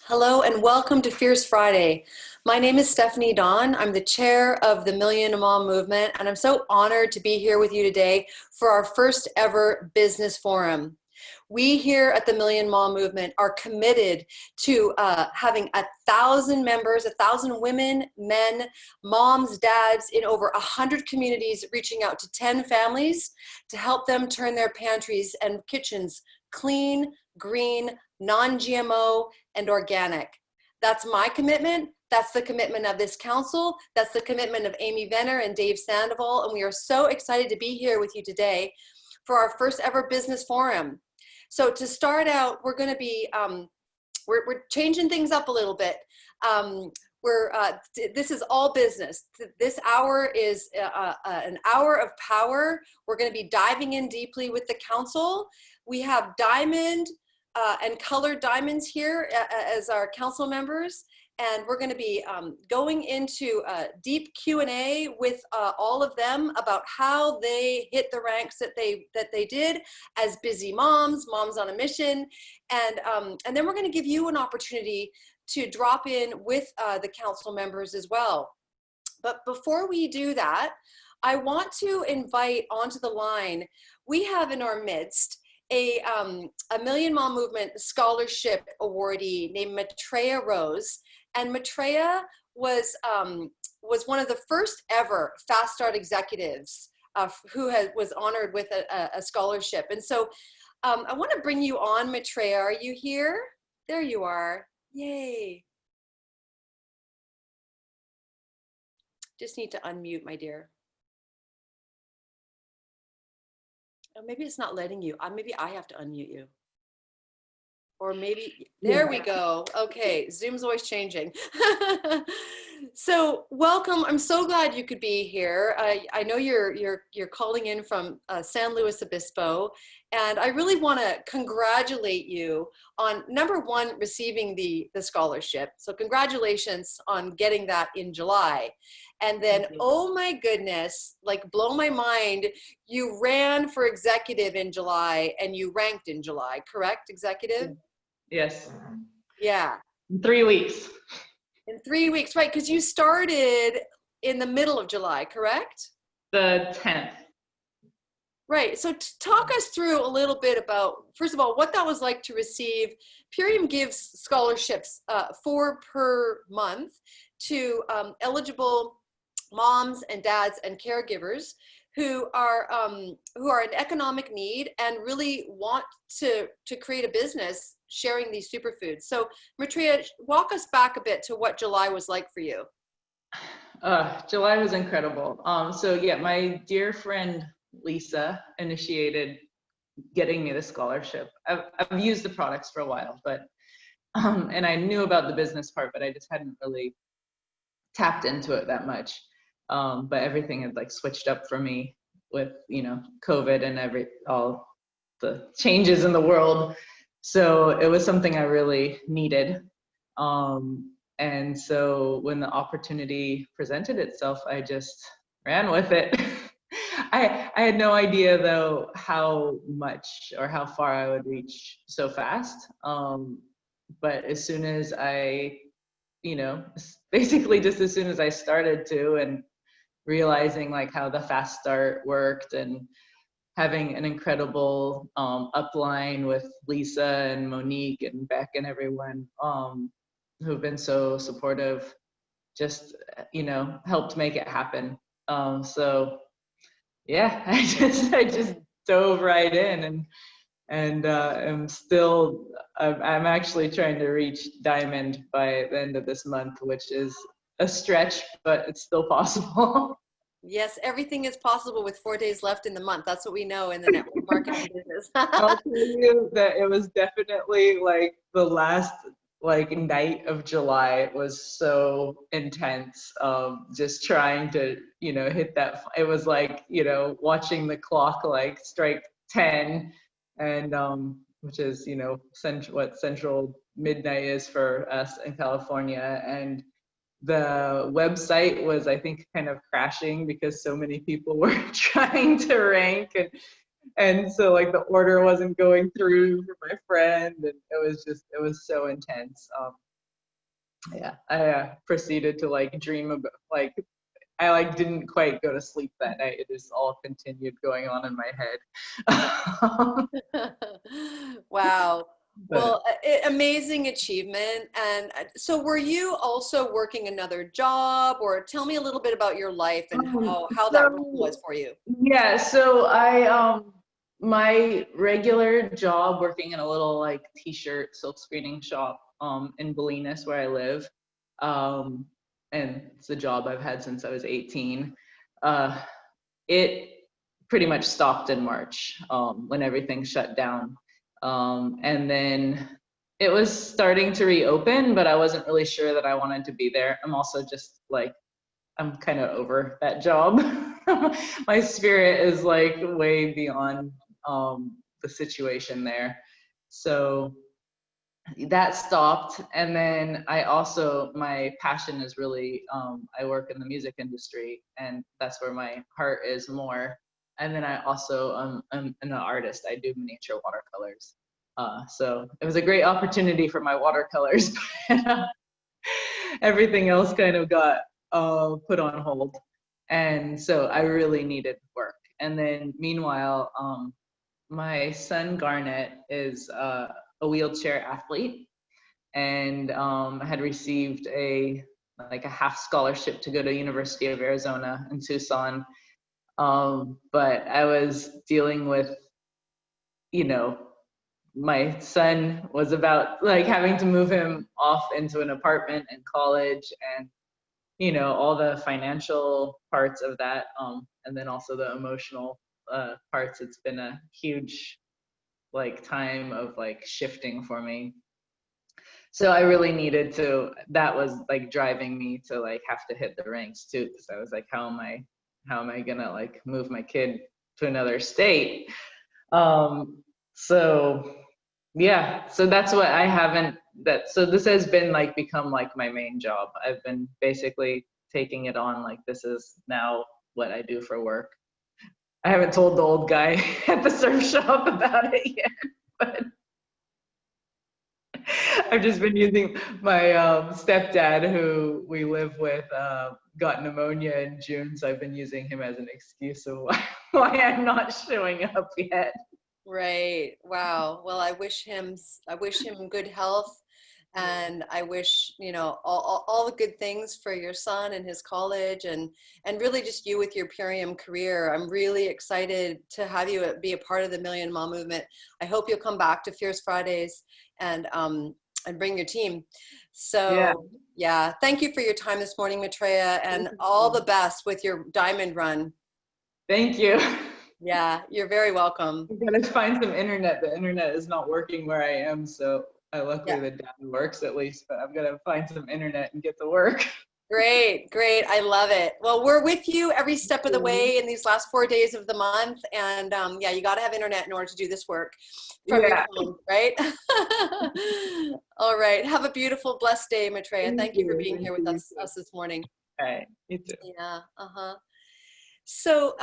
Hello and welcome to Fierce Friday. My name is Stephanie Dawn. I'm the chair of the Million Mom Movement, and I'm so honored to be here with you today for our first ever business forum. We here at the Million Mom Movement are committed to having 1,000 members, 1,000 women, men, moms, dads in over 100 communities, reaching out to 10 families to help them turn their pantries and kitchens clean, green, non-GMO, and organic. That's my commitment. That's the commitment of this council. That's the commitment of Amy Venner and Dave Sandoval. And we are so excited to be here with you today for our first ever business forum. So to start out, we're going to be, we're changing things up a little bit. This is all business. This hour is an hour of power. We're going to be diving in deeply with the council. We have diamond and colored diamonds here as our council members. And we're going to be going into a deep Q&A with all of them about how they hit the ranks that they did as busy moms on a mission. And then we're going to give you an opportunity to drop in with the council members as well. But before we do that, I want to invite onto the line, we have in our midst a Million Mom Movement Scholarship awardee named Maitreya Rose. And Maitreya was one of the first ever Fast Start executives who was honored with a scholarship. And so I want to bring you on, Maitreya. Are you here? There you are. Yay. Just need to unmute, my dear. Oh, maybe it's not letting you. Maybe I have to unmute you. Or maybe, there we go. Okay, Zoom's always changing. So welcome, I'm so glad you could be here. I know you're calling in from San Luis Obispo, and I really wanna congratulate you on, number one, receiving the scholarship. So congratulations on getting that in July. And then, oh my goodness, like blow my mind, you ran for executive in July and you ranked in July, correct, executive? Yes. Yeah. In 3 weeks. In 3 weeks, right, because you started in the middle of July, correct? The 10th. Right, so talk us through a little bit about, first of all, what that was like to receive. Purium gives scholarships 4 per month to eligible moms and dads and caregivers who are in economic need and really want to create a business sharing these superfoods. So Maitreya, walk us back a bit to what July was like for you. July was incredible. So yeah, my dear friend Lisa initiated getting me the scholarship. I've used the products for a while, but and I knew about the business part, but I just hadn't really tapped into it that much. But everything had like switched up for me with, you know, COVID and all the changes in the world. So it was something I really needed. And so when the opportunity presented itself, I just ran with it. I had no idea though how much or how far I would reach so fast. But as soon as I, you know, basically just as soon as I started to, and realizing like how the Fast Start worked and having an incredible upline with Lisa and Monique and Beck and everyone who've been so supportive, just, you know, helped make it happen. So yeah, I just dove right in, and I'm actually trying to reach Diamond by the end of this month, which is a stretch, but it's still possible. Yes, everything is possible with 4 days left in the month. That's what we know in the network marketing business. I'll tell you that it was definitely like the last like night of July was so intense. Just trying to, you know, hit that. It was like, you know, watching the clock like strike 10, and which is, you know, what central midnight is for us in California, and the website was, I think, kind of crashing because so many people were trying to rank, and so like the order wasn't going through for my friend, and it was so intense. Yeah, I proceeded to like dream about like I like didn't quite go to sleep that night. It just all continued going on in my head. Wow. But Well, amazing achievement. And so were you also working another job, or tell me a little bit about your life and how that role was so for you? yeah, so I my regular job working in a little like t-shirt silk screening shop in Bolinas where I live. Um and it's a job I've had since I was 18. Uh it pretty much stopped in March when everything shut down. And then it was starting to reopen, but I wasn't really sure that I wanted to be there. I'm also just like, I'm kind of over that job. My spirit is like way beyond the situation there. So that stopped. And then I also, my passion is really, I work in the music industry and that's where my heart is more. And then I also am an artist. I do miniature watercolors. So it was a great opportunity for my watercolors, but everything else kind of got put on hold. And so I really needed work. And then meanwhile, my son Garnet is a wheelchair athlete and had received a like a half scholarship to go to University of Arizona in Tucson. But I was dealing with, you know, my son was about like having to move him off into an apartment in college and all the financial parts of that, and then also the emotional parts. It's been a huge like time of like shifting for me. So I really needed to, that was like driving me to like have to hit the ranks too, because I was like, how am I gonna like move my kid to another state? So yeah, so that's what I haven't, so this has been like become like my main job. I've been basically taking it on like this is now what I do for work. I haven't told the old guy at the surf shop about it yet, but I've just been using my stepdad, who we live with, got pneumonia in June, so I've been using him as an excuse of why I'm not showing up yet. Right. Wow. Well, I wish him good health, and I wish, all the good things for your son and his college, and really just you with your Purium career. I'm really excited to have you be a part of the Million Mom movement. I hope you'll come back to Fierce Fridays and bring your team. Yeah. So yeah, thank you for your time this morning, Maitreya, and all the best with your diamond run. Thank you. Yeah, you're very welcome. I'm gonna find some internet. The internet is not working where I am, so luckily Yeah. the data works at least, but I'm gonna find some internet and get to work. Great, great. I love it. Well, we're with you every step of the way in these last 4 days of the month. And yeah, you got to have internet in order to do this work from your Yeah. phone, right? All right. Have a beautiful, blessed day, Maitreya. Thank you for being Thank here with you. us this morning. All right. You too. Yeah. Uh-huh. So,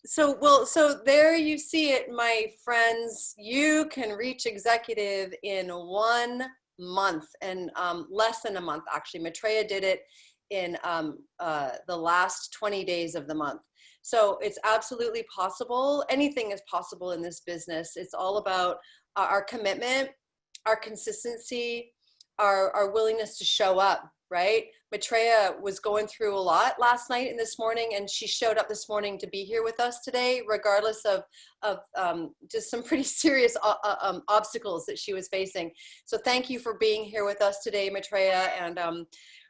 so there you see it, my friends. You can reach executive in 1 month, and less than a month, actually. Maitreya did it in the last 20 days of the month. So it's absolutely possible. Anything is possible in this business. It's all about our commitment, our consistency, our willingness to show up, right? Maitreya was going through a lot last night and this morning, and she showed up this morning to be here with us today, regardless of just some pretty serious obstacles that she was facing. So thank you for being here with us today, Maitreya. And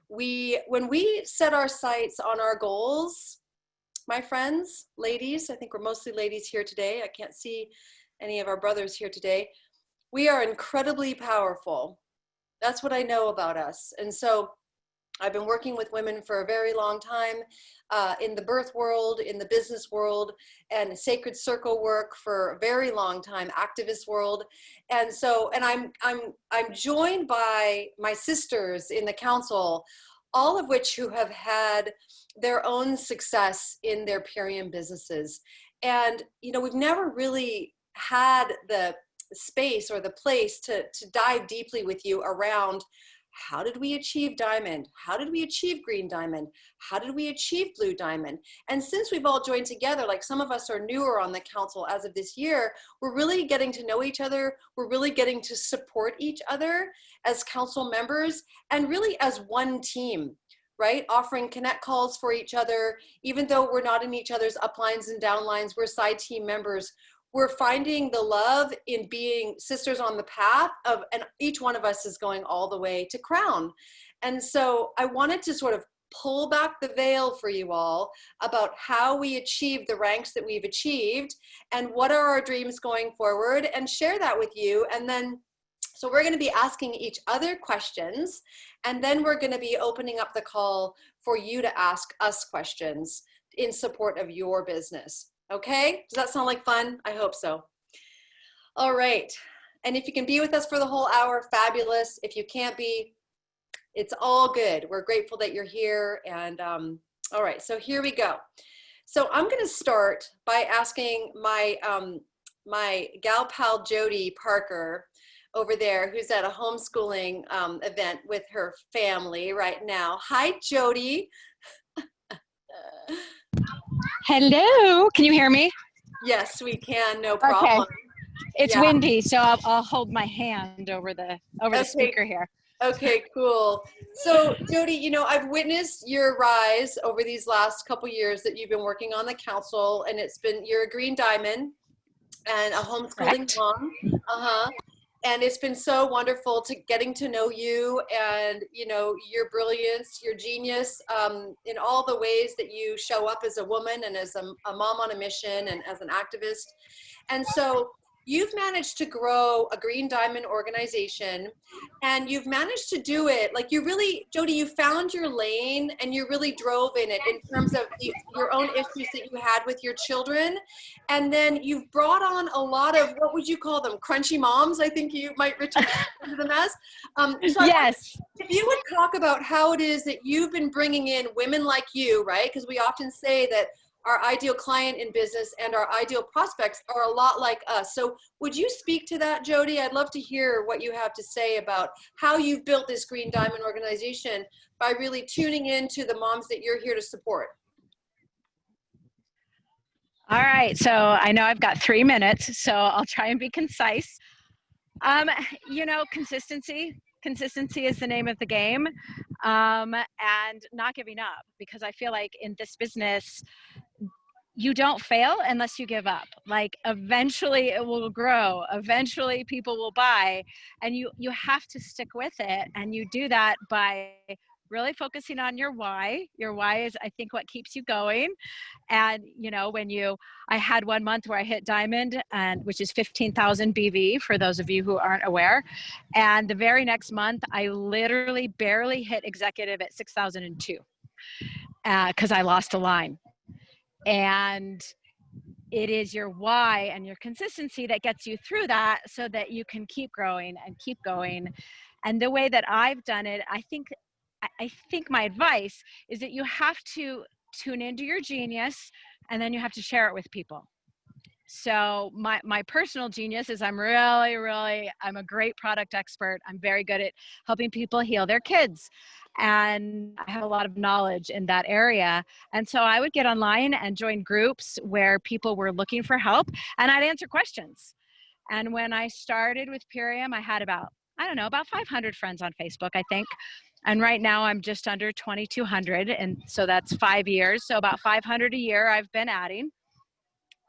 when we set our sights on our goals, my friends, ladies, I think we're mostly ladies here today. I can't see any of our brothers here today. We are incredibly powerful. That's what I know about us. And so I've been working with women for a very long time in the birth world, in the business world, and sacred circle work for a very long time, activist world. And so, and I'm joined by my sisters in the council, all of which who have had their own success in their Purium businesses. And, we've never really had the space or the place to dive deeply with you around how did we achieve diamond? How did we achieve green diamond? How did we achieve blue diamond? And since we've all joined together, like some of us are newer on the council as of this year, we're really getting to know each other. We're really getting to support each other as council members and really as one team, right? Offering connect calls for each other. Even though we're not in each other's uplines and downlines, we're side team members. We're finding the love in being sisters on the path of, and each one of us is going all the way to crown. And so I wanted to sort of pull back the veil for you all about how we achieve the ranks that we've achieved and what are our dreams going forward, and share that with you. And then, so we're going to be asking each other questions, and then we're going to be opening up the call for you to ask us questions in support of your business. Okay, does that sound like fun? I hope so. All right, and if you can be with us for the whole hour, fabulous. If you can't be, it's all good. We're grateful that you're here. And all right, so here we go. So I'm gonna start by asking my, my gal pal Jodi Parker over there, who's at a homeschooling event with her family right now. Hi, Jodi. Hello, can you hear me? Yes, we can, no problem. Okay. It's windy, so I'll hold my hand over the speaker here. Okay, cool. So Jodi, you know, I've witnessed your rise over these last couple years that you've been working on the council, and you're a green diamond and a homeschooling mom. And it's been so wonderful getting to know you and, you know, your brilliance, your genius, in all the ways that you show up as a woman and as a mom on a mission and as an activist. And so you've managed to grow a Green Diamond organization, and you've managed to do it like you really, Jodi, you found your lane and you really drove in it in terms of your own issues that you had with your children. And then you've brought on a lot of, what would you call them? Crunchy moms, I think you might return to them as. So yes. if you would talk about how it is that you've been bringing in women like you, right? Because we often say that our ideal client in business and our ideal prospects are a lot like us. So would you speak to that, Jodi? I'd love to hear what you have to say about how you've built this Green Diamond organization by really tuning into the moms that you're here to support. All right, so I know I've got 3 minutes, so I'll try and be concise. You know, consistency is the name of the game, and not giving up, because I feel like in this business, you don't fail unless you give up. Like eventually it will grow, eventually people will buy, and you have to stick with it. And you do that by really focusing on your why. Your why is, I think, what keeps you going. And you know, I had 1 month where I hit diamond, and which is 15,000 BV for those of you who aren't aware. And the very next month, I literally barely hit executive at 6,002 because I lost a line. And it is your why and your consistency that gets you through that, so that you can keep growing and keep going. And the way that I've done it, I think my advice is that you have to tune into your genius, and then you have to share it with people. So my personal genius is I'm a great product expert. I'm very good at helping people heal their kids. And I have a lot of knowledge in that area. And so I would get online and join groups where people were looking for help, and I'd answer questions. And when I started with Purium, I had about 500 friends on Facebook, I think. And right now I'm just under 2,200. And so that's 5 years. So about 500 a year I've been adding.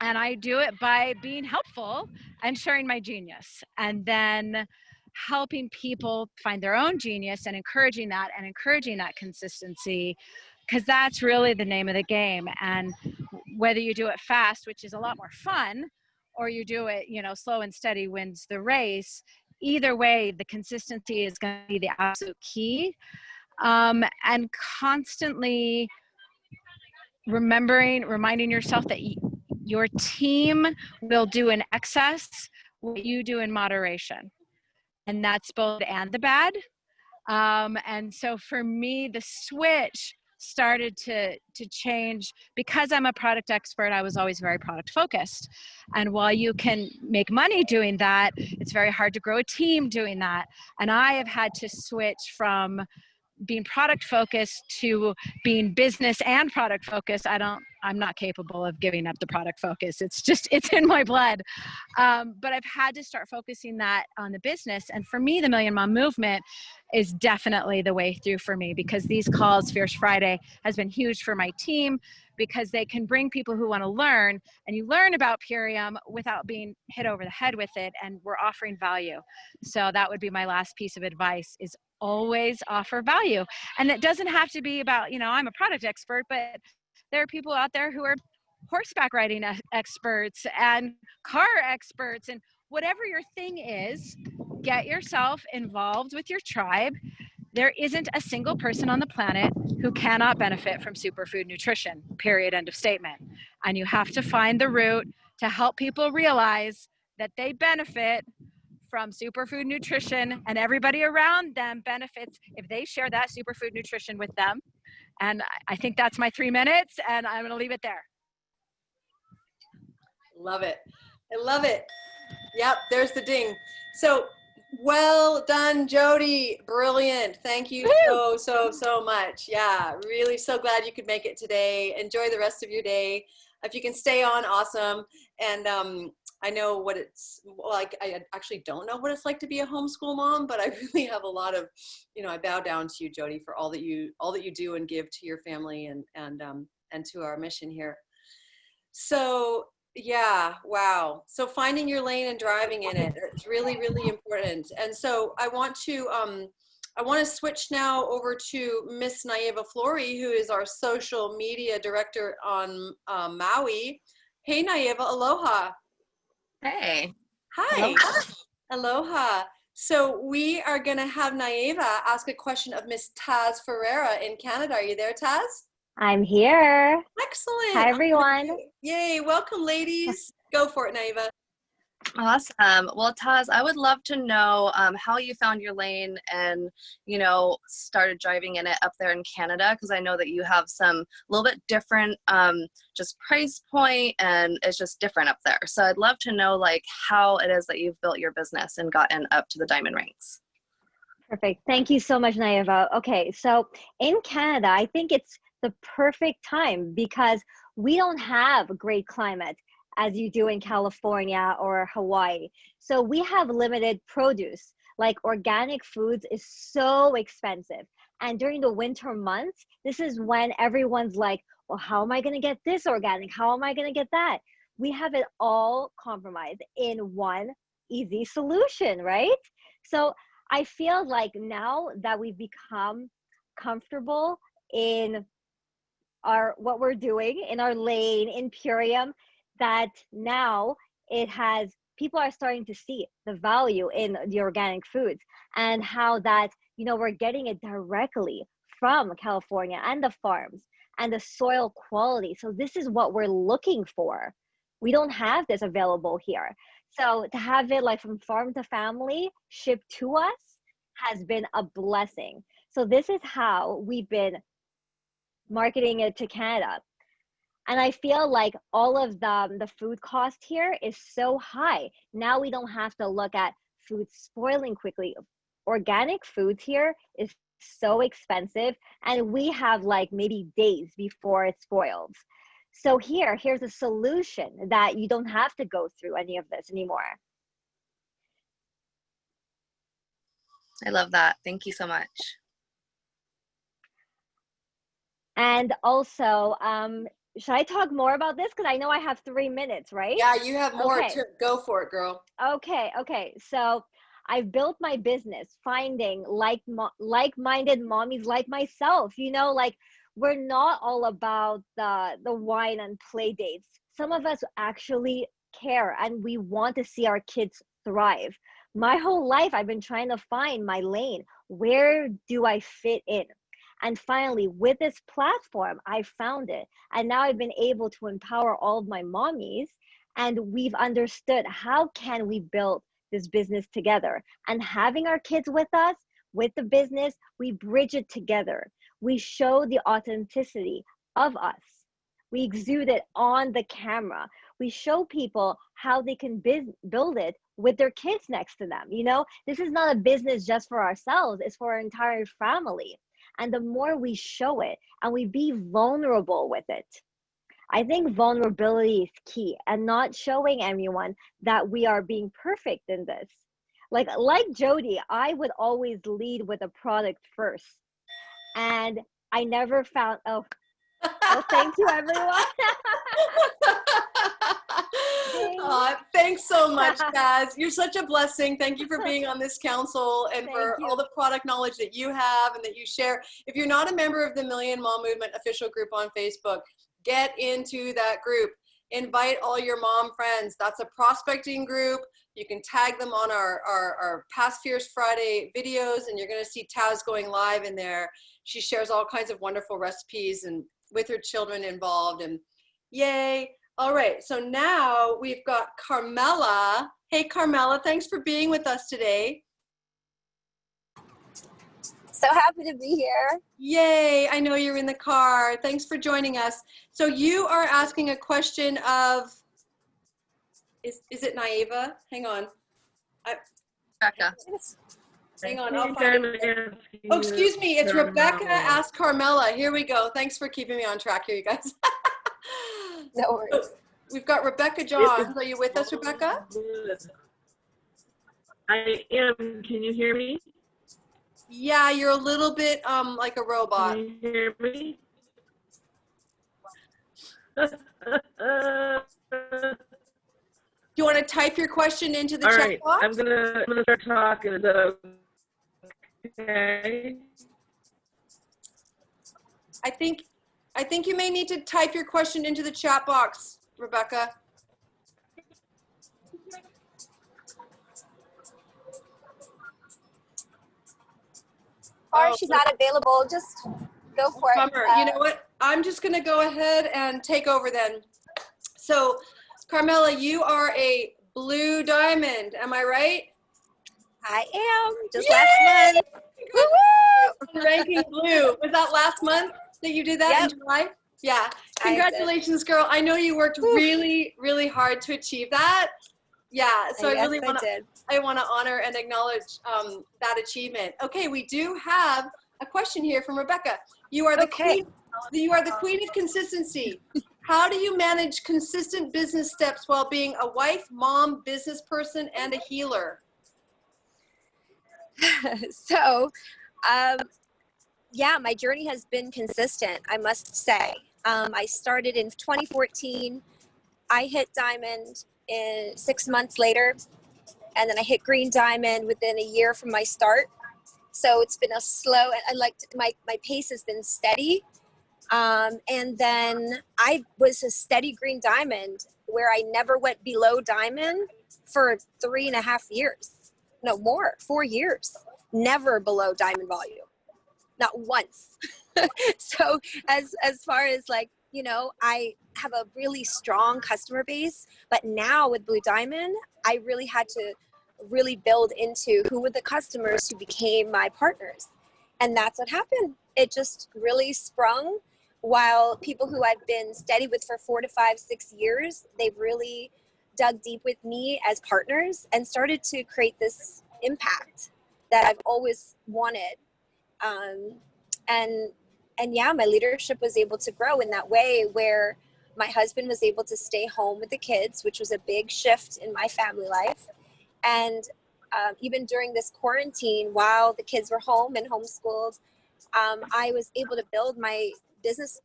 And I do it by being helpful and sharing my genius, and then helping people find their own genius and encouraging that consistency, because that's really the name of the game. And whether you do it fast, which is a lot more fun, or you do it, you know, slow and steady wins the race, either way, the consistency is going to be the absolute key. And constantly reminding yourself that your team will do in excess what you do in moderation. And that's both and the bad. And so for me, the switch started to change. Because I'm a product expert, I was always very product focused. And while you can make money doing that, it's very hard to grow a team doing that. And I have had to switch from being product focused to being business and product focused. I'm not capable of giving up the product focus. It's in my blood. But I've had to start focusing that on the business. And for me, the Million Mom Movement is definitely the way through for me, because these calls, Fierce Friday, has been huge for my team, because they can bring people who want to learn, and you learn about Purium without being hit over the head with it. And we're offering value. So that would be my last piece of advice, is always offer value. And it doesn't have to be about, I'm a product expert, but there are people out there who are horseback riding experts and car experts, and whatever your thing is, get yourself involved with your tribe. There isn't a single person on the planet who cannot benefit from superfood nutrition, period, end of statement. And you have to find the route to help people realize that they benefit from superfood nutrition, and everybody around them benefits if they share that superfood nutrition with them. And I think that's my 3 minutes, and I'm going to leave it there. Love it. I love it. Yep, there's the ding. So well done, Jodi. Brilliant. Thank you so much. Yeah, really so glad you could make it today. Enjoy the rest of your day. If you can stay on, awesome. And I know what it's like. I actually don't know what it's like to be a homeschool mom, but I really have a lot of, I bow down to you, Jodi, for all that you do and give to your family and to our mission here. So yeah, wow. So finding your lane and driving in it, it's really, really important. And so I want to switch now over to Miss Naeva Flory, who is our social media director on Maui. Hey, Naeva, aloha. Hey. Hi. Aloha. So we are going to have Naeva ask a question of Miss Tas Ferreira in Canada. Are you there, Tas? I'm here. Excellent. Hi, everyone. Yay. Welcome, ladies. Go for it, Naeva. Awesome. Well, Tas, I would love to know how you found your lane and, started driving in it up there in Canada, because I know that you have some little bit different just price point, and it's just different up there. So I'd love to know how it is that you've built your business and gotten up to the diamond ranks. Perfect. Thank you so much, Naeva. Okay, so in Canada, I think it's the perfect time because we don't have a great climate as you do in California or Hawaii. So we have limited produce, like organic foods is so expensive. And during the winter months, this is when everyone's like, well, how am I gonna get this organic? How am I gonna get that? We have it all compromised in one easy solution, right? So I feel like now that we've become comfortable in what we're doing in our lane in Purium, that now people are starting to see the value in the organic foods and how that, we're getting it directly from California and the farms and the soil quality. So this is what we're looking for. We don't have this available here. So to have it from farm to family shipped to us has been a blessing. So this is how we've been marketing it to Canada. And I feel like all of the food cost here is so high. Now we don't have to look at food spoiling quickly. Organic foods here is so expensive, and we have maybe days before it spoils. So here's a solution that you don't have to go through any of this anymore. I love that. Thank you so much. And also, should I talk more about this? Because I know I have 3 minutes, right? Yeah, you have more. Okay. Go for it, girl. Okay. So I've built my business finding like-minded mommies like myself. We're not all about the wine and play dates. Some of us actually care and we want to see our kids thrive. My whole life, I've been trying to find my lane. Where do I fit in? And finally, with this platform, I found it. And now I've been able to empower all of my mommies, and we've understood how can we build this business together. And having our kids with us, with the business, we bridge it together. We show the authenticity of us. We exude it on the camera. We show people how they can build it with their kids next to them. You know, this is not a business just for ourselves, it's for our entire family. And the more we show it and we be vulnerable with it, I think vulnerability is key, and not showing anyone that we are being perfect in this. Like Jodi, I would always lead with a product first. And I never found, oh, thank you, everyone. Thanks so much, Taz. You're such a blessing. Thank you for being on this council and for all the product knowledge that you have and that you share. If you're not a member of the Million Mom Movement official group on Facebook, get into that group. Invite all your mom friends. That's a prospecting group. You can tag them on our Past Fierce Friday videos, and you're going to see Taz going live in there. She shares all kinds of wonderful recipes and with her children involved, and yay. All right, so now we've got Carmela. Hey, Carmela, thanks for being with us today. So happy to be here. Yay, I know you're in the car. Thanks for joining us. So you are asking a question of, is it Naiva? Hang on. Rebecca. Hang on, I'll find it. Oh, excuse me, it's Rebecca asked Carmela. Here we go. Thanks for keeping me on track here, you guys. No worries. So we've got Rebecca Johns. Are you with us, Rebecca? I am. Can you hear me? Yeah, you're a little bit like a robot. Can you hear me? Do you want to type your question into the All chat right, box? I'm gonna start talking. Is that okay? I think you may need to type your question into the chat box, Rebecca. Or if she's not available, just go for it. Bummer. You know what? I'm just going to go ahead and take over then. So, Carmela, you are a blue diamond. Am I right? I am. Just Yay! last month. Woo-woo! Ranking blue. Was that last month that you did that Yep. in July? Yeah. I did. Congratulations, girl. I know you worked really, really hard to achieve that. Yeah. So I really want to honor and acknowledge that achievement. Okay, we do have a question here from Rebecca. You are the queen. You are the queen of consistency. How do you manage consistent business steps while being a wife, mom, business person, and a healer? So, yeah, my journey has been consistent, I must say. I started in 2014. I hit diamond in 6 months later, and then I hit green diamond within a year from my start. So it's been a slow, and I liked my pace has been steady. And then I was a steady green diamond where I never went below diamond for 3.5 years. No more, 4 years, never below diamond volume, not once. So as far as like, you know, I have a really strong customer base, but now with Blue Diamond, I really had to really build into who were the customers who became my partners. And that's what happened. It just really sprung, while people who I've been steady with for 4 to 5, 6 years, they've really dug deep with me as partners and started to create this impact that I've always wanted. And yeah, my leadership was able to grow in that way, where my husband was able to stay home with the kids, which was a big shift in my family life. And even during this quarantine, while the kids were home and homeschooled, I was able to build my business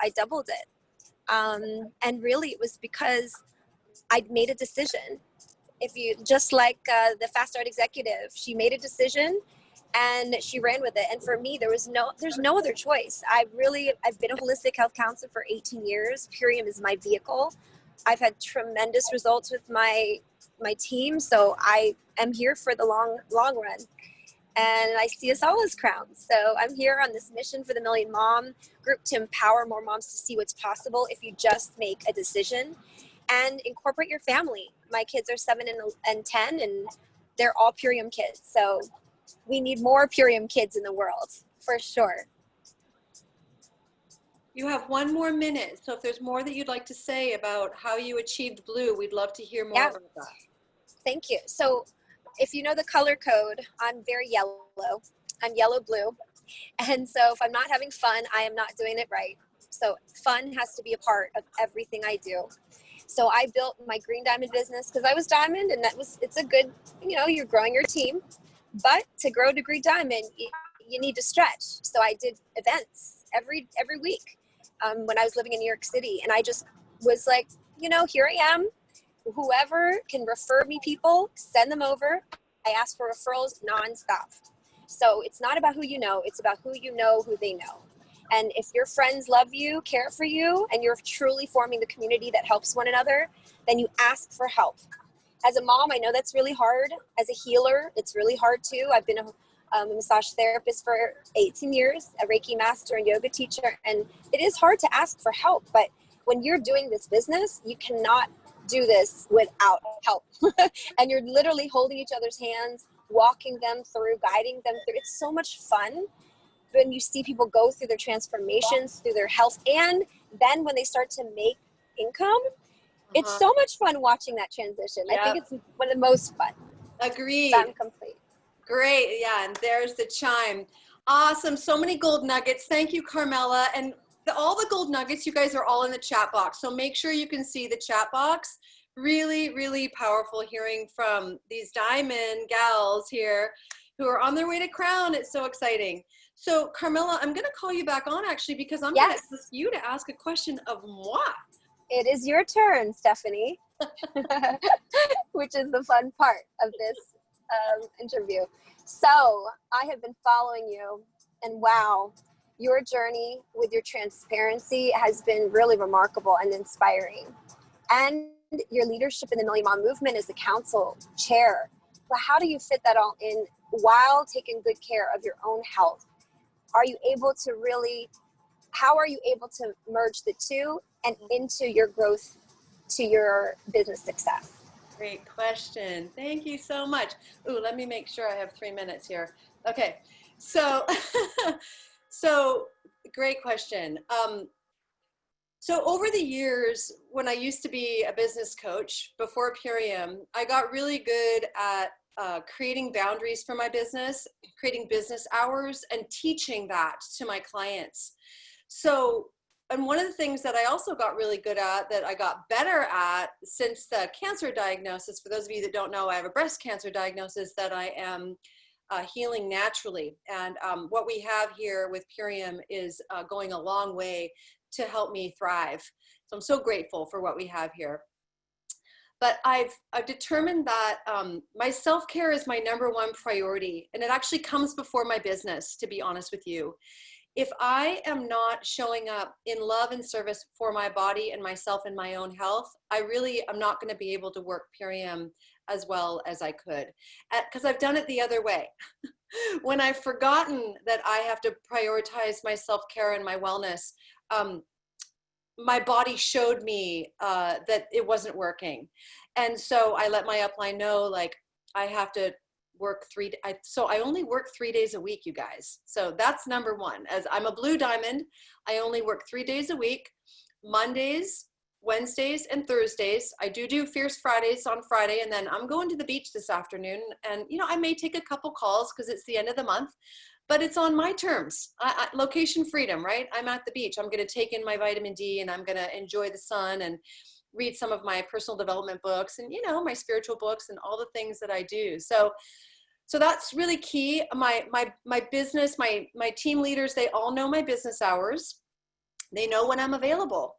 I doubled it. And really it was because I'd made a decision. If you, just like the Fast Start executive, she made a decision and she ran with it. And for me, there's no other choice. I've been a holistic health counselor for 18 years. Purium is my vehicle. I've had tremendous results with my team. So I am here for the long run. And I see us all as crowns. So I'm here on this mission for the Million Mom group to empower more moms to see what's possible if you just make a decision and incorporate your family. My kids are 7 and 10, and they're all Purium kids. So we need more Purium kids in the world, for sure. You have 1 more minute. So if there's more that you'd like to say about how you achieved blue, we'd love to hear more Yeah. about that. Thank you. So if you know the color code, I'm very yellow. I'm yellow blue. And so if I'm not having fun, I am not doing it right. So fun has to be a part of everything I do. So I built my green diamond business because I was diamond, and it's a good, you're growing your team. But to grow to green diamond, you need to stretch. So I did events every week when I was living in New York City. And I just was like, here I am. Whoever can refer me people, send them over. I ask for referrals nonstop. So it's not about who you know, it's about who you know, who they know. And if your friends love you, care for you, and you're truly forming the community that helps one another, then you ask for help. As a mom, I know that's really hard. As a healer, it's really hard too. I've been a massage therapist for 18 years, a Reiki master and yoga teacher, and it is hard to ask for help. But when you're doing this business, you cannot do this without help. And you're literally holding each other's hands, walking them through, guiding them through. It's so much fun when you see people go through their transformations, through their health, and then when they start to make income, it's so much fun watching that transition. Yep. I think it's one of the most fun. Agreed. So I'm complete. Great. Yeah. And there's the chime. Awesome. So many gold nuggets. Thank you, Carmela. And all the gold nuggets, you guys are all in the chat box. So make sure you can see the chat box. Really, really powerful hearing from these diamond gals here who are on their way to crown. It's so exciting. So Carmela, I'm going to call you back on actually, because I'm going to ask you to ask a question of moi. It is your turn, Stephanie, which is the fun part of this interview. So I have been following you, and wow, your journey with your transparency has been really remarkable and inspiring. And your leadership in the Million Mom Movement as the council chair. But how do you fit that all in while taking good care of your own health? How are you able to merge the two and into your growth to your business success? Great question. Thank you so much. Ooh, let me make sure I have 3 minutes here. Okay. So, great question. So over the years, when I used to be a business coach before Purium, I got really good at creating boundaries for my business, creating business hours, and teaching that to my clients. So, and one of the things that I also got really good at, that I got better at since the cancer diagnosis, for those of you that don't know, I have a breast cancer diagnosis that I am healing naturally. And what we have here with Purium is going a long way to help me thrive. So I'm so grateful for what we have here. But I've determined that my self-care is my #1 priority, and it actually comes before my business, to be honest with you. If I am not showing up in love and service for my body and myself and my own health, I really am not going to be able to work Purium as well as I could, because I've done it the other way. When I've forgotten that I have to prioritize my self-care and my wellness, my body showed me that it wasn't working. And so I let my upline know, like, I have to work so I only work 3 days a week, you guys. So that's #1. As I'm a blue diamond, I only work 3 days a week, Mondays, Wednesdays, and Thursdays. I do Fierce Fridays on Friday, and then I'm going to the beach this afternoon. And, I may take a couple calls because it's the end of the month, but it's on my terms. Location freedom, right? I'm at the beach. I'm going to take in my vitamin D, and I'm going to enjoy the sun and read some of my personal development books and, my spiritual books and all the things that I do. So that's really key. My business, my team leaders, they all know my business hours. They know when I'm available.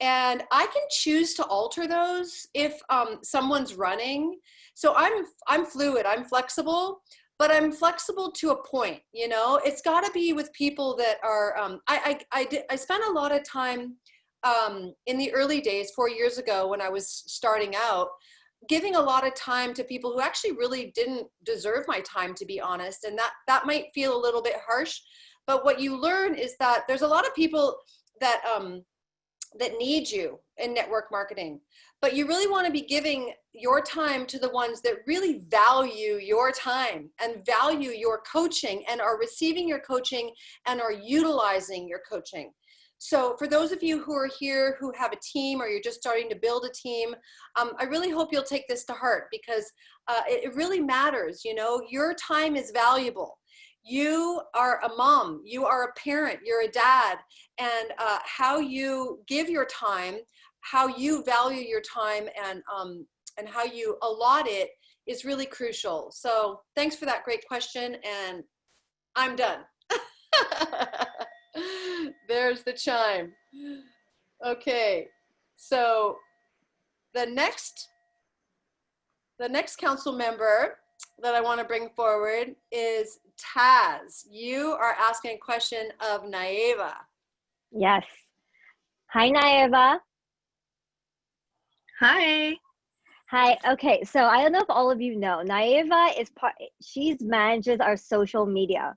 And I can choose to alter those if someone's running. So I'm fluid, I'm flexible, but I'm flexible to a point. It's got to be with people that are. I spent a lot of time in the early days, 4 years ago, when I was starting out, giving a lot of time to people who actually really didn't deserve my time, to be honest. And that might feel a little bit harsh, but what you learn is that there's a lot of people that need you in network marketing, but you really want to be giving your time to the ones that really value your time and value your coaching and are receiving your coaching and are utilizing your coaching. So for those of you who are here who have a team or you're just starting to build a team, I really hope you'll take this to heart, because it really matters. You know, your time is valuable. You are a mom, you are a parent, you're a dad, and how you give your time, how you value your time, and how you allot it is really crucial. So thanks for that great question, and I'm done. There's the chime. Okay, so the next council member that I want to bring forward is Tas. You are asking a question of Naeva. Yes. Hi, Naeva. Hi. Hi. Okay, so I don't know if all of you know, Naeva is she manages our social media,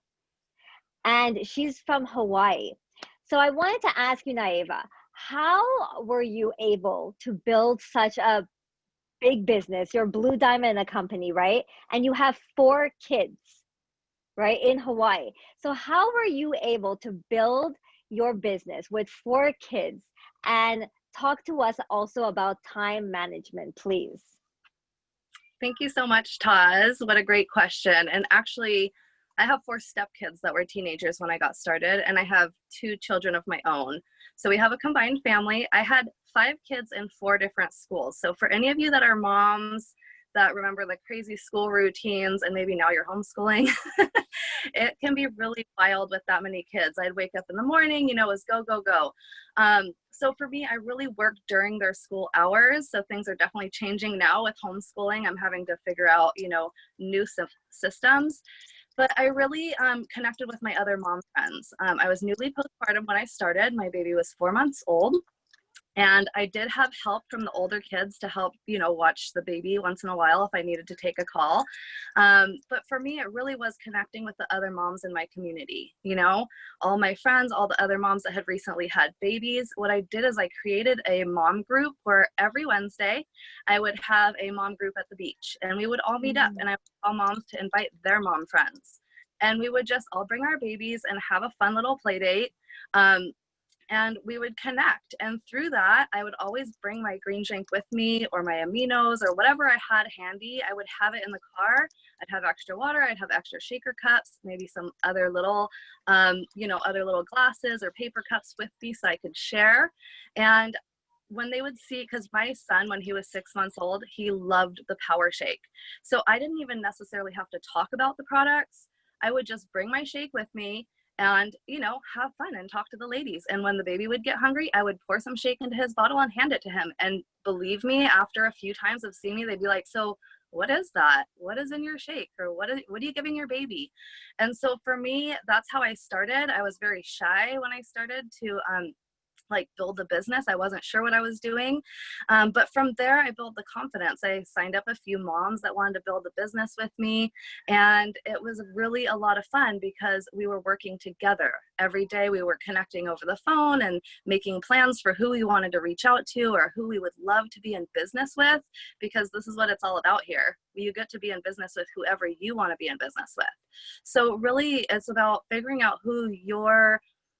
and she's from Hawaii. So I wanted to ask you, Naeva, how were you able to build such a big business? You're Blue Diamond, a company, right? And you have 4 kids, right, in Hawaii. So how were you able to build your business with 4 kids? And talk to us also about time management, please. Thank you so much, Taz. What a great question. And actually, I have 4 stepkids that were teenagers when I got started, and I have 2 children of my own. So we have a combined family. I had 5 kids in 4 different schools. So for any of you that are moms that remember the crazy school routines, and maybe now you're homeschooling, it can be really wild with that many kids. I'd wake up in the morning, you know, it was go, go, go. So for me, I really worked during their school hours. So things are definitely changing now with homeschooling. I'm having to figure out, you know, new systems. But I really connected with my other mom friends. I was newly postpartum when I started. My baby was 4 months old. And I did have help from the older kids to help, you know, watch the baby once in a while if I needed to take a call. But for me, it really was connecting with the other moms in my community. You know, all my friends, all the other moms that had recently had babies. What I did is I created a mom group where every Wednesday I would have a mom group at the beach, and we would all meet up, and I would call moms to invite their mom friends. And we would just all bring our babies and have a fun little play date. And we would connect. And through that, I would always bring my green drink with me, or my aminos, or whatever I had handy. I would have it in the car. I'd have extra water. I'd have extra shaker cups, maybe some other little, you know, other little glasses or paper cups with me so I could share. And when they would see, because my son, when he was 6 months old, he loved the Power Shake. So I didn't even necessarily have to talk about the products. I would just bring my shake with me and, you know, have fun and talk to the ladies. And when the baby would get hungry, I would pour some shake into his bottle and hand it to him. And believe me, after a few times of seeing me, they'd be like, so what is that? What is in your shake? Or what are you giving your baby? And so for me, that's how I started. I was very shy when I started to like build a business. I wasn't sure what I was doing. But from there, I built the confidence. I signed up a few moms that wanted to build a business with me. And it was really a lot of fun because we were working together. Every day we were connecting over the phone and making plans for who we wanted to reach out to or who we would love to be in business with, because this is what it's all about here. You get to be in business with whoever you want to be in business with. So really it's about figuring out who your,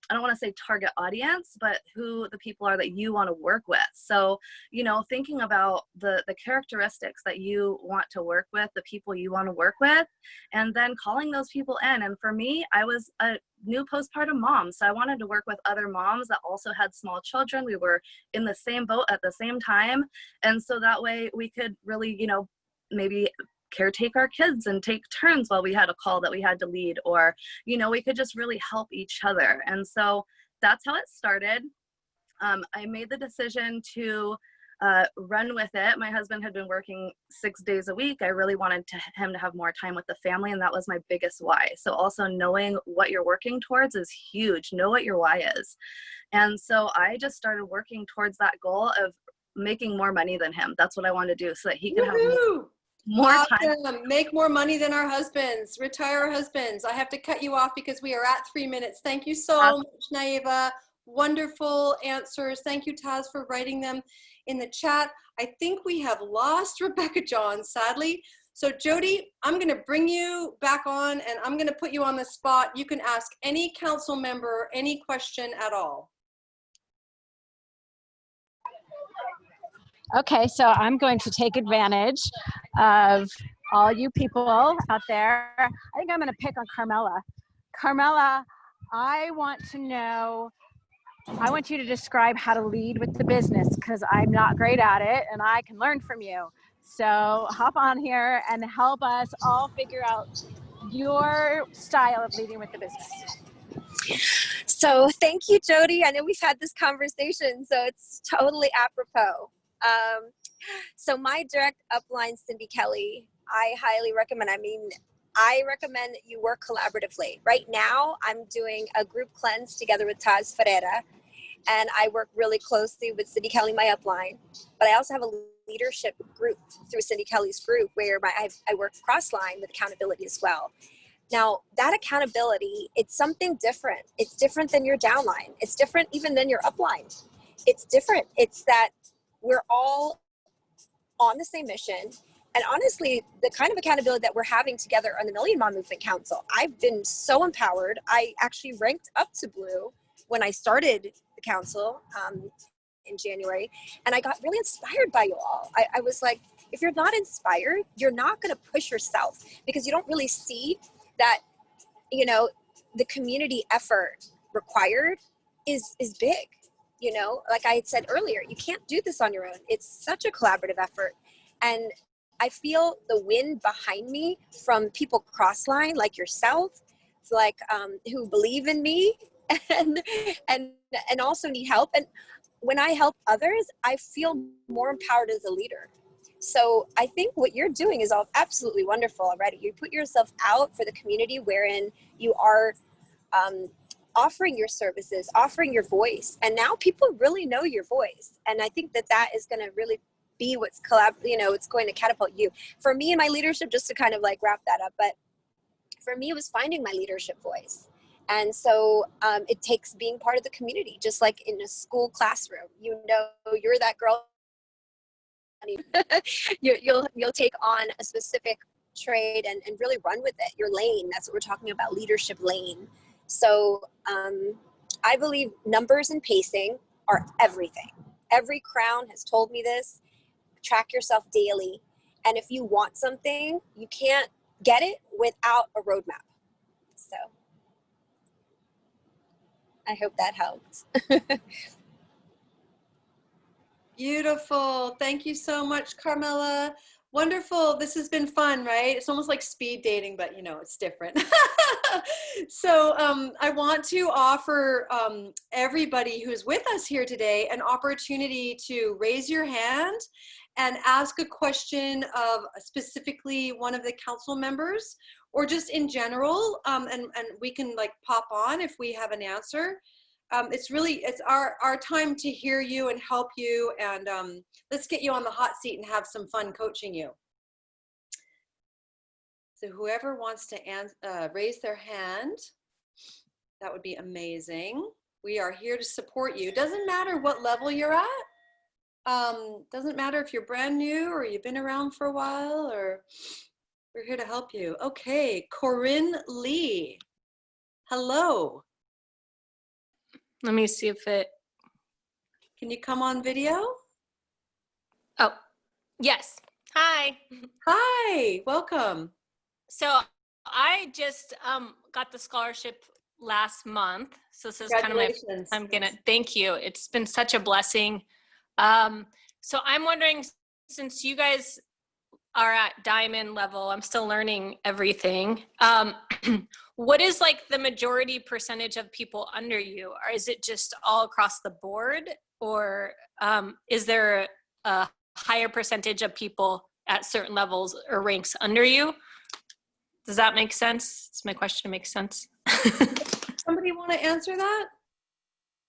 I don't want to say target audience, but who the people are that you want to work with. So, you know, thinking about the characteristics that you want to work with, the people you want to work with, and then calling those people in. And for me, I was a new postpartum mom. So I wanted to work with other moms that also had small children. We were in the same boat at the same time. And so that way we could really, you know, maybe caretake our kids and take turns while we had a call that we had to lead, or, you know, we could just really help each other. And so that's how it started. I made the decision to run with it. My husband had been working 6 days a week. I really wanted him to have more time with the family, and that was my biggest why. So also knowing what you're working towards is huge. Know what your why is. And so I just started working towards that goal of making more money than him. That's what I wanted to do, so that he could have more time. Make more money than our husbands. Retire our husbands. I have to cut you off because we are at 3 minutes. Thank you so much, Naeva. Wonderful answers. Thank you, Tas, for writing them in the chat. I think we have lost Rebecca John, sadly. So Jodi, I'm going to bring you back on, and I'm going to put you on the spot. You can ask any council member any question at all. Okay, so I'm going to take advantage of all you people out there. I think I'm going to pick on Carmela. Carmela, I want you to describe how to lead with the business, because I'm not great at it and I can learn from you. So hop on here and help us all figure out your style of leading with the business. So thank you, Jodi. I know we've had this conversation, so it's totally apropos. So my direct upline, Cindy Kelly, I highly recommend. I recommend that you work collaboratively. Right now, I'm doing a group cleanse together with Tas Ferreira, and I work really closely with Cindy Kelly, my upline. But I also have a leadership group through Cindy Kelly's group where I work cross-line with accountability as well. Now, that accountability, it's something different. It's different than your downline. It's different even than your upline. It's different. It's that we're all on the same mission. And honestly, the kind of accountability that we're having together on the Million Mom Movement Council, I've been so empowered. I actually ranked up to blue when I started the council in January. And I got really inspired by you all. I was like, if you're not inspired, you're not going to push yourself, because you don't really see that, you know, the community effort required is big. You know, like I had said earlier, you can't do this on your own. It's such a collaborative effort. And I feel the wind behind me from people crossline like yourself, like who believe in me and also need help. And when I help others, I feel more empowered as a leader. So I think what you're doing is all absolutely wonderful already. You put yourself out for the community wherein you are offering your services, offering your voice. And now people really know your voice. And I think that is going to really be what's it's going to catapult you. For me and my leadership, just to kind of like wrap that up, but for me, it was finding my leadership voice. And so it takes being part of the community, just like in a school classroom. You know, you're that girl. You'll take on a specific trade and really run with it, your lane. That's what we're talking about, leadership lane. So I believe numbers and pacing are everything. Every crown has told me this. Track yourself daily. And if you want something, you can't get it without a roadmap. So I hope that helped. Beautiful. Thank you so much, Carmela. Wonderful. This has been fun, right? It's almost like speed dating, but you know, it's different. So I want to offer everybody who's with us here today an opportunity to raise your hand and ask a question of specifically one of the council members, or just in general, and we can like pop on if we have an answer. It's our time to hear you and help you, and let's get you on the hot seat and have some fun coaching you. So whoever wants to raise their hand, that would be amazing. We are here to support you. Doesn't matter what level you're at. Doesn't matter if you're brand new or you've been around for a while, or we're here to help you. Okay, Corinne Lee. Hello. Let me see if it. Can you come on video? Oh, yes. Hi. Hi, welcome. So I just got the scholarship last month. So this is kind of my, thank you. It's been such a blessing. So I'm wondering, since you guys are at diamond level, I'm still learning everything. What is like the majority percentage of people under you? Or is it just all across the board? Or is there a higher percentage of people at certain levels or ranks under you? Does that make sense? Does my question make sense? Somebody want to answer that?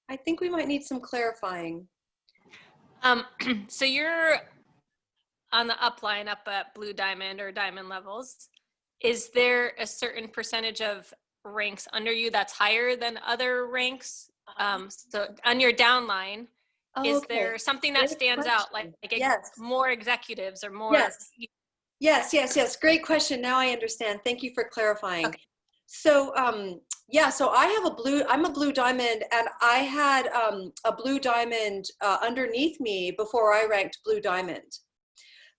I think we might need some clarifying. So you're on the upline up at blue diamond or diamond levels. Is there a certain percentage of ranks under you that's higher than other ranks? So on your downline, is there something that stands out, like yes. more executives or more? Yes. Great question. Now I understand. Thank you for clarifying. Okay. So Yeah, so I'm a blue diamond, and I had a blue diamond underneath me before I ranked blue diamond.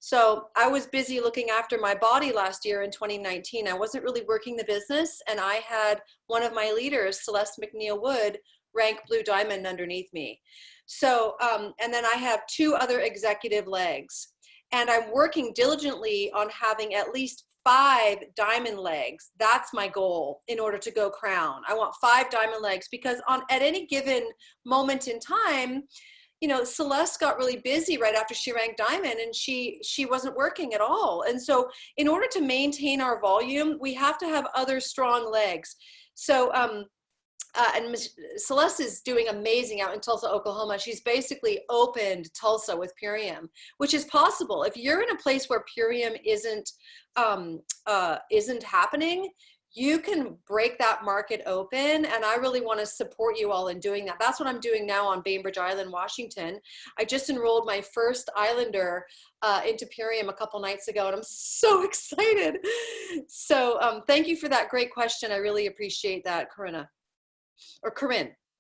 So I was busy looking after my body last year in 2019. I wasn't really working the business, and I had one of my leaders, Celeste McNeil Wood, rank blue diamond underneath me. So, and then I have 2 other executive legs, and I'm working diligently on having at least 5 diamond legs. That's my goal in order to go crown. I want 5 diamond legs, because at any given moment in time, you know, Celeste got really busy right after she ranked diamond, and she wasn't working at all. And so in order to maintain our volume, we have to have other strong legs. So, and Celeste is doing amazing out in Tulsa, Oklahoma. She's basically opened Tulsa with Purium, which is possible. If you're in a place where Purium isn't happening, you can break that market open, and I really want to support you all in doing that. That's what I'm doing now on Bainbridge Island, Washington. I just enrolled my first Islander into Purium a couple nights ago, and I'm so excited. So thank you for that great question. I really appreciate that, Corinne,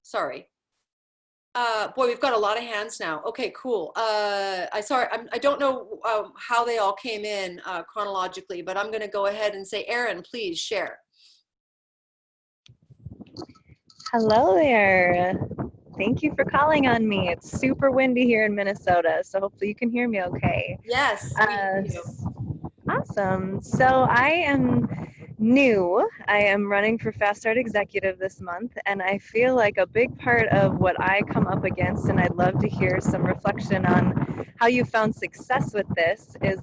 sorry. Boy, we've got a lot of hands now. Okay, cool. I don't know how they all came in chronologically, but I'm going to go ahead and say, Erin, please share. Hello there. Thank you for calling on me. It's super windy here in Minnesota, so hopefully you can hear me okay. Yes, we hear you. Awesome. So I am new. I am running for Fast Start Executive this month, and I feel like a big part of what I come up against, and I'd love to hear some reflection on how you found success with this, is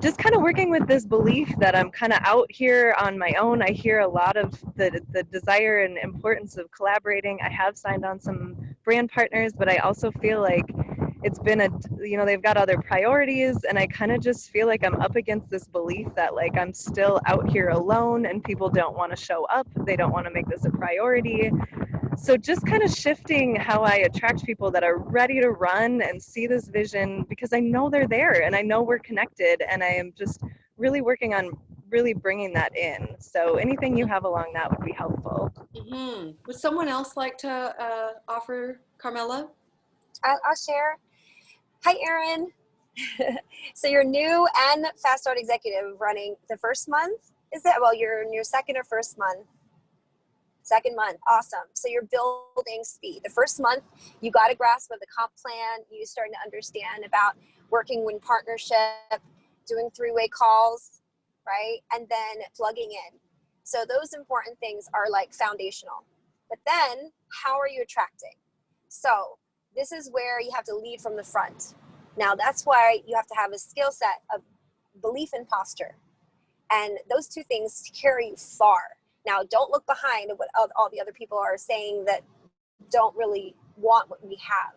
just kind of working with this belief that I'm kind of out here on my own. I hear a lot of the desire and importance of collaborating. I have signed on some brand partners, but I also feel like it's been they've got other priorities, and I kind of just feel like I'm up against this belief that like I'm still out here alone and people don't want to show up. They don't want to make this a priority. So just kind of shifting how I attract people that are ready to run and see this vision, because I know they're there and I know we're connected, and I am just really working on really bringing that in. So anything you have along that would be helpful. Mm-hmm. Would someone else like to offer, Carmela? I'll share. Hi, Erin. So you're new and Fast Start Executive running the first month? Is that, well, you're in your second or first month? Second month, awesome. So you're building speed. The first month, you got a grasp of the comp plan. You starting to understand about working in partnership, doing 3-way calls, right? And then plugging in. So those important things are like foundational. But then how are you attracting? So this is where you have to lead from the front. Now that's why you have to have a skill set of belief and posture. And those 2 things carry you far. Now, don't look behind at what all the other people are saying that don't really want what we have.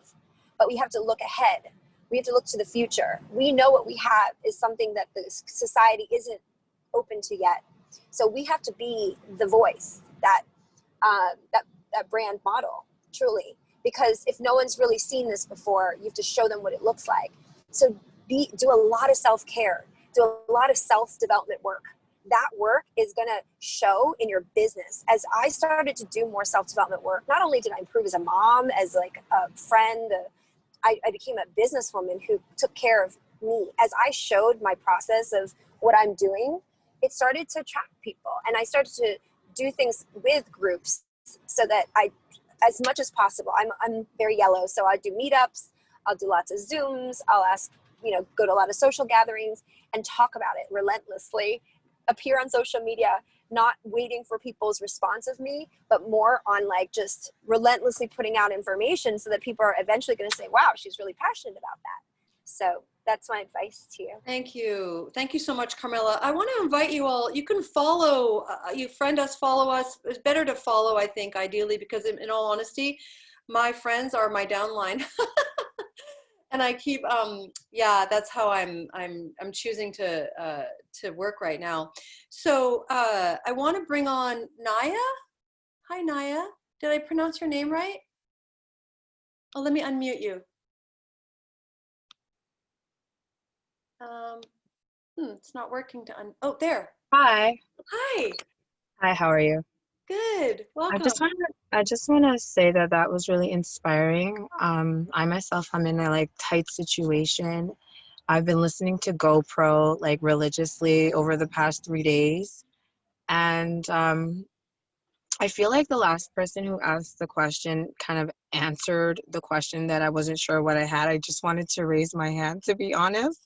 But we have to look ahead. We have to look to the future. We know what we have is something that the society isn't open to yet. So we have to be the voice, that brand model, truly. Because if no one's really seen this before, you have to show them what it looks like. So do a lot of self-care. Do a lot of self-development work. That work is going to show in your business. As I started to do more self-development work, not only did I improve as a mom, as like a friend, I became a businesswoman who took care of me. As I showed my process of what I'm doing, it started to attract people. And I started to do things with groups so that as much as possible, I'm very yellow. So I do meetups, I'll do lots of Zooms, I'll go to a lot of social gatherings and talk about it relentlessly. Appear on social media, not waiting for people's response of me, but more on like just relentlessly putting out information so that people are eventually going to say, wow, she's really passionate about that. So that's my advice to you. Thank you. Thank you so much, Carmela. I want to invite you all, you can follow, you friend us, follow us. It's better to follow, I think, ideally, because in all honesty, my friends are my downline. And I keep, yeah, that's how I'm choosing to work right now. So I want to bring on Naya. Hi, Naya. Did I pronounce your name right? Oh, let me unmute you. It's not working to oh, there. Hi. Hi. Hi, how are you? Good. Welcome. I just want to say that that was really inspiring. I myself, I'm in a like tight situation. I've been listening to GoPro like religiously over the past 3 days. And I feel like the last person who asked the question kind of answered the question that I wasn't sure what I had. I just wanted to raise my hand, to be honest.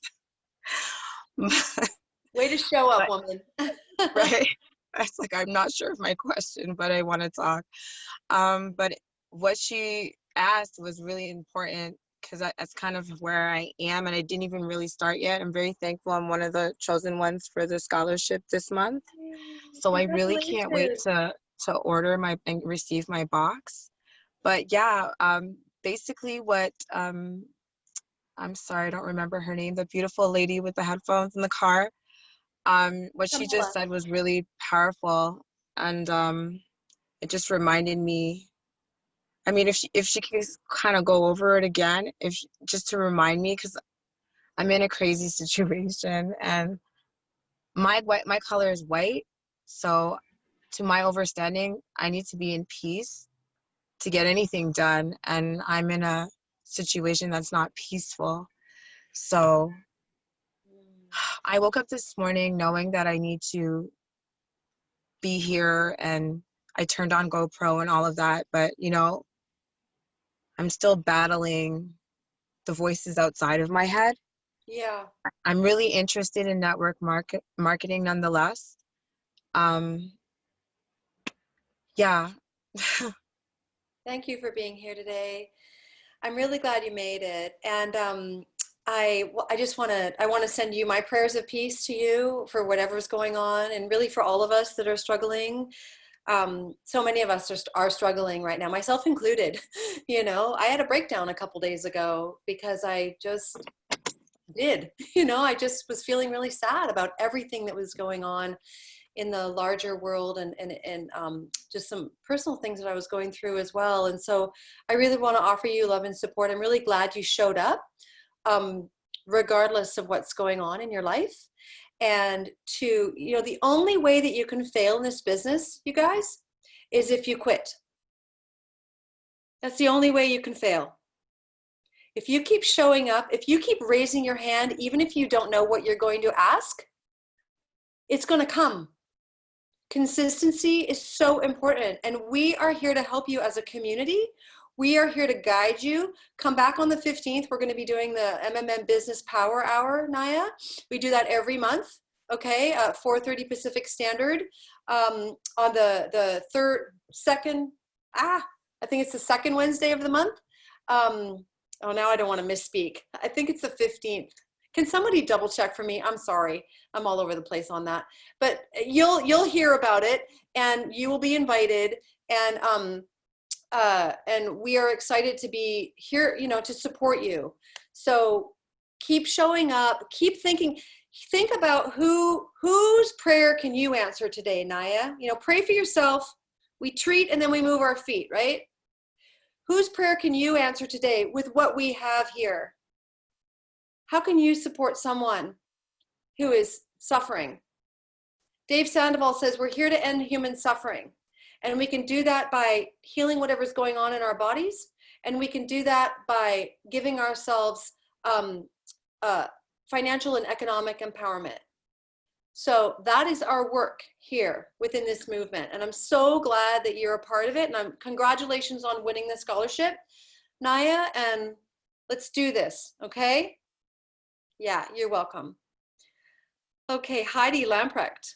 Way to show up, woman. Right? It's like, I'm not sure of my question, but I want to talk. But what she asked was really important because that's kind of where I am, and I didn't even really start yet. I'm very thankful I'm one of the chosen ones for the scholarship this month. So I really can't wait to order my and receive my box. But yeah, basically what I'm sorry, I don't remember her name, the beautiful lady with the headphones in the car. What she just said was really powerful, and it just reminded me. I mean, if she could kind of go over it again, just to remind me, because I'm in a crazy situation, and my color is white, so to my understanding, I need to be in peace to get anything done, and I'm in a situation that's not peaceful. So I woke up this morning knowing that I need to be here, and I turned on GoPro and all of that, but you know, I'm still battling the voices outside of my head. Yeah. I'm really interested in network marketing nonetheless. Yeah. Thank you for being here today. I'm really glad you made it. And I want to send you my prayers of peace to you for whatever's going on, and really for all of us that are struggling. So many of us are struggling right now, myself included. You know, I had a breakdown a couple days ago because I just did. You know, I just was feeling really sad about everything that was going on in the larger world, and just some personal things that I was going through as well. And so I really want to offer you love and support. I'm really glad you showed up, regardless of what's going on in your life. And to, you know, the only way that you can fail in this business, you guys, is if you quit. That's the only way you can fail. If you keep showing up, if you keep raising your hand, even if you don't know what you're going to ask, it's going to come. Consistency is so important, and we are here to help you as a community. We are here to guide you. Come back on the 15th. We're going to be doing the MMM Business Power Hour, Naya. We do that every month, okay, 4:30 Pacific Standard, on the I think it's the second Wednesday of the month. Oh, now I don't want to misspeak. I think it's the 15th. Can somebody double check for me? I'm sorry. I'm all over the place on that. But you'll hear about it, and you will be invited, and we are excited to be here, you know, to support you. So keep showing up, keep thinking, think about whose prayer can you answer today, Naya? You know, pray for yourself. We treat and then we move our feet, right? Whose prayer can you answer today with what we have here? How can you support someone who is suffering? Dave Sandoval says we're here to end human suffering. And we can do that by healing whatever's going on in our bodies. And we can do that by giving ourselves financial and economic empowerment. So that is our work here within this movement. And I'm so glad that you're a part of it. And congratulations on winning the scholarship, Naya. And let's do this, okay? Yeah, you're welcome. Okay, Heidi Lamprecht.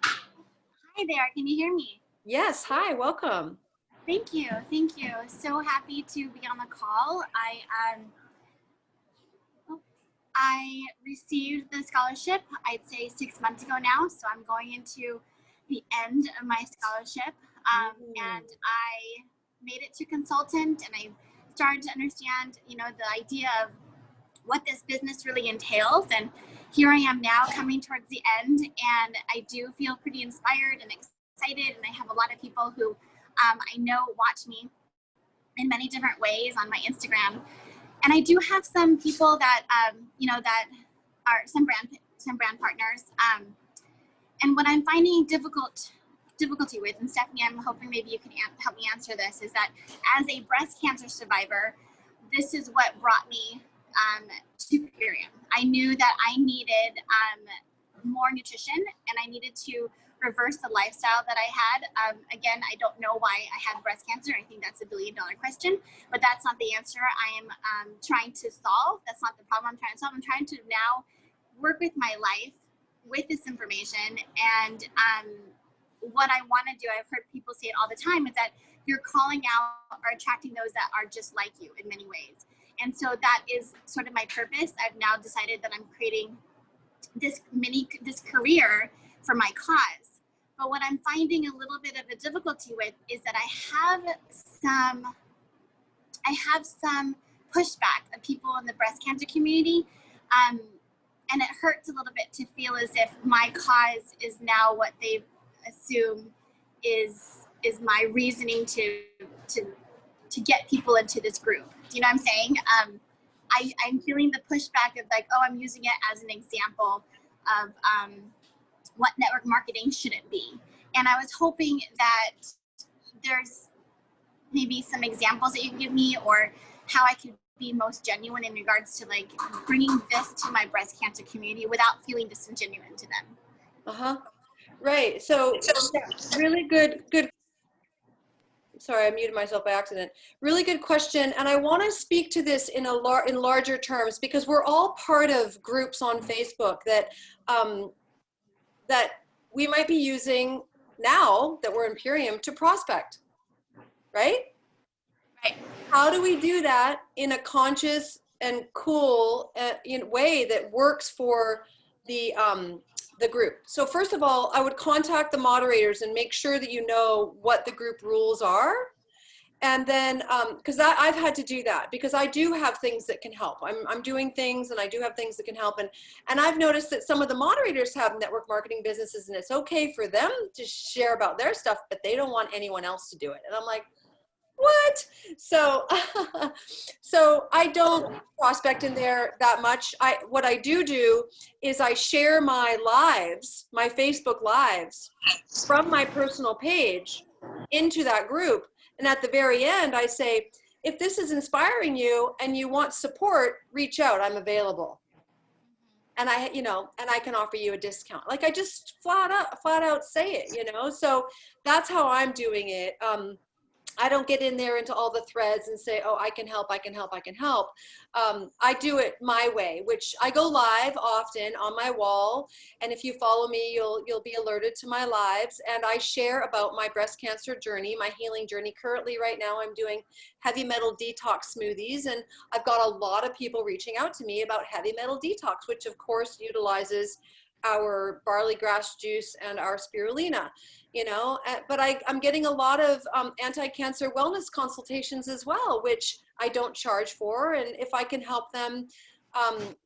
Hi there, can you hear me? Yes, hi, welcome. Thank you, thank you. So happy to be on the call. I received the scholarship, I'd say 6 months ago now, so I'm going into the end of my scholarship. And I made it to consultant, and I started to understand, you know, the idea of what this business really entails. And here I am now coming towards the end, and I do feel pretty inspired and excited. And I have a lot of people who I know watch me in many different ways on my Instagram. And I do have some people that, you know, that are some brand partners. And what I'm finding difficulty with, and Stephanie, I'm hoping maybe you can help me answer this, is that as a breast cancer survivor, this is what brought me to Purium. I knew that I needed more nutrition, and I needed to reverse the lifestyle that I had. Again, I don't know why I had breast cancer. I think that's $1 billion question, but that's not the answer I am trying to solve. That's not the problem I'm trying to solve. I'm trying to now work with my life with this information. And what I want to do, I've heard people say it all the time, is that you're calling out or attracting those that are just like you in many ways. And so that is sort of my purpose. I've now decided that I'm creating this career for my cause. But what I'm finding a little bit of a difficulty with is that I have some pushback of people in the breast cancer community. And it hurts a little bit to feel as if my cause is now what they assume is my reasoning to get people into this group. Do you know what I'm saying? I'm feeling the pushback of like, oh, I'm using it as an example of what network marketing shouldn't be. And I was hoping that there's maybe some examples that you can give me, or how I could be most genuine in regards to like bringing this to my breast cancer community without feeling disingenuine to them. Right. So yeah, really good. Sorry, I muted myself by accident. Really good question. And I want to speak to this in in larger terms, because we're all part of groups on Facebook that that we might be using now that we're in Purium to prospect, right? Right. How do we do that in a conscious and cool way that works for the group? So first of all, I would contact the moderators and make sure that you know what the group rules are. And then, because I've had to do that, because I do have things that can help. I'm doing things, and I do have things that can help. And I've noticed that some of the moderators have network marketing businesses, and it's okay for them to share about their stuff, but they don't want anyone else to do it. And I'm like, what? So, so I don't prospect in there that much. What I do is I share my lives, my Facebook lives, from my personal page into that group. And at the very end, I say, if this is inspiring you and you want support, reach out. I'm available. And I can offer you a discount. Like, I just flat out say it, So that's how I'm doing it. I don't get in there into all the threads and say, oh, I can help. I do it my way, which I go live often on my wall. And if you follow me, you'll be alerted to my lives. And I share about my breast cancer journey, my healing journey. Currently, right now, I'm doing heavy metal detox smoothies. And I've got a lot of people reaching out to me about heavy metal detox, which of course utilizes our barley grass juice and our spirulina, but I'm getting a lot of anti-cancer wellness consultations as well, which I don't charge for. And if I can help them,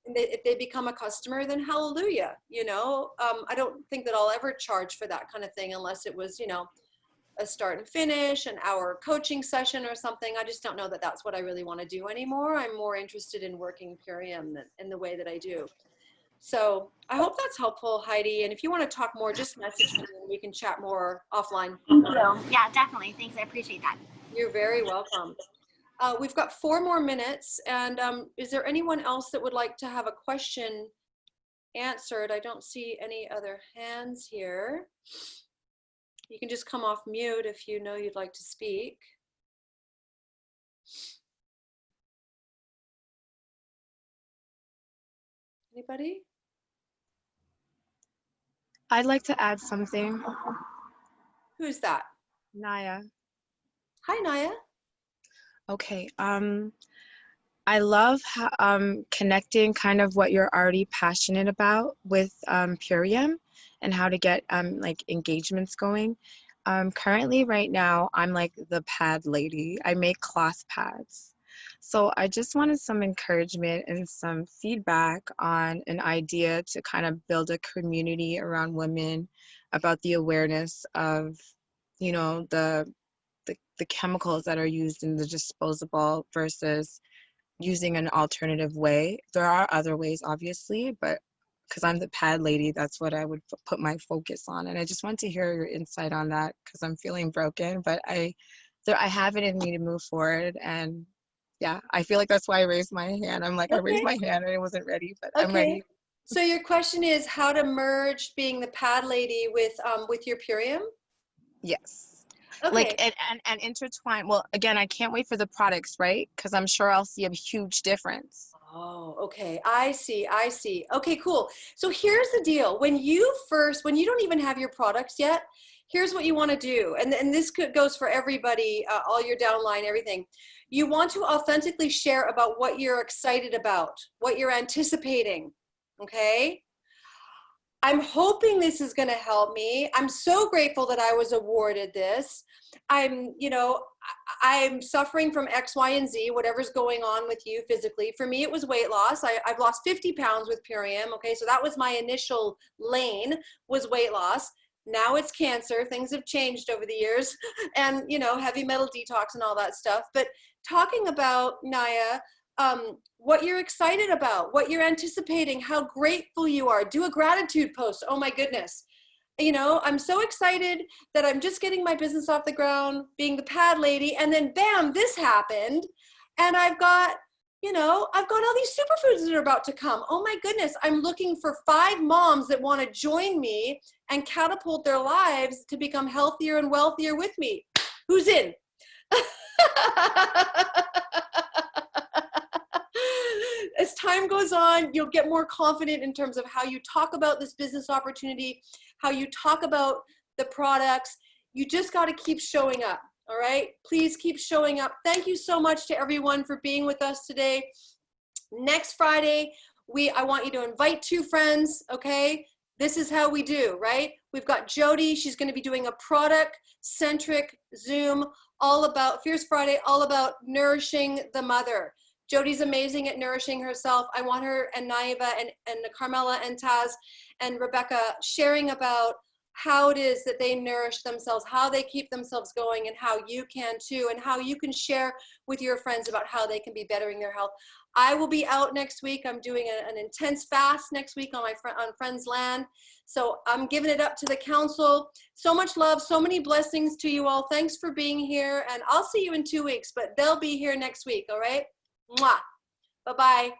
if they become a customer, then hallelujah, I don't think that I'll ever charge for that kind of thing unless it was, a start and finish, an hour coaching session or something. I just don't know that that's what I really want to do anymore. I'm more interested in working Purium in the way that I do. So I hope that's helpful, Heidi. And if you want to talk more, just message me and we can chat more offline. Thank you. Yeah, definitely. Thanks. I appreciate that. You're very welcome. We've got 4 more minutes. And is there anyone else that would like to have a question answered? I don't see any other hands here. You can just come off mute if you know you'd like to speak. Anybody? I'd like to add something. Who's that? Naya. Hi, Naya. Okay. I love connecting kind of what you're already passionate about with Purium and how to get like engagements going. Currently, right now, I'm like the pad lady. I make cloth pads. So I just wanted some encouragement and some feedback on an idea to kind of build a community around women about the awareness of, the chemicals that are used in the disposable versus using an alternative way. There are other ways, obviously, but because I'm the pad lady, that's what I would put my focus on. And I just want to hear your insight on that, because I'm feeling broken, but I have it in me to move forward. And yeah, I feel like that's why I raised my hand. I'm like, I raised my hand and I wasn't ready, but I'm ready. So your question is how to merge being the pad lady with your Purium? Yes. Okay. Like, and intertwine. Well, again, I can't wait for the products, right? Because I'm sure I'll see a huge difference. Oh, okay. I see. Okay, cool. So here's the deal. When you don't even have your products yet, here's what you want to do. And this goes for everybody, all your downline, everything. You want to authentically share about what you're excited about, what you're anticipating. Okay. I'm hoping this is going to help me. I'm so grateful that I was awarded this. I'm suffering from X, Y, and Z, whatever's going on with you physically. For me, it was weight loss. I've lost 50 pounds with Purium. Okay, so that was my initial lane, was weight loss. Now it's cancer. Things have changed over the years, and heavy metal detox and all that stuff. But talking about, Naya, what you're excited about, what you're anticipating, how grateful you are. Do a gratitude post. Oh my goodness. I'm so excited that I'm just getting my business off the ground, being the pad lady, and then bam, this happened. And I've got all these superfoods that are about to come. Oh my goodness. I'm looking for 5 moms that want to join me and catapult their lives to become healthier and wealthier with me. Who's in? As time goes on, you'll get more confident in terms of how you talk about this business opportunity, how you talk about the products. You just got to keep showing up. All right. Please keep showing up. Thank you so much to everyone for being with us today. Next Friday, I want you to invite 2 friends. Okay. This is how we do, right? We've got Jodi. She's going to be doing a product-centric Zoom all about Fierce Friday, all about nourishing the mother. Jodi's amazing at nourishing herself. I want her and Naiva and Carmela and Tas and Rebecca sharing about how it is that they nourish themselves, how they keep themselves going, and how you can too, and how you can share with your friends about how they can be bettering their health. I will be out next week. I'm doing an intense fast next week on Friends Land. So I'm giving it up to the council. So much love, so many blessings to you all. Thanks for being here. And I'll see you in 2 weeks, but they'll be here next week. All right. Mwah. Bye-bye.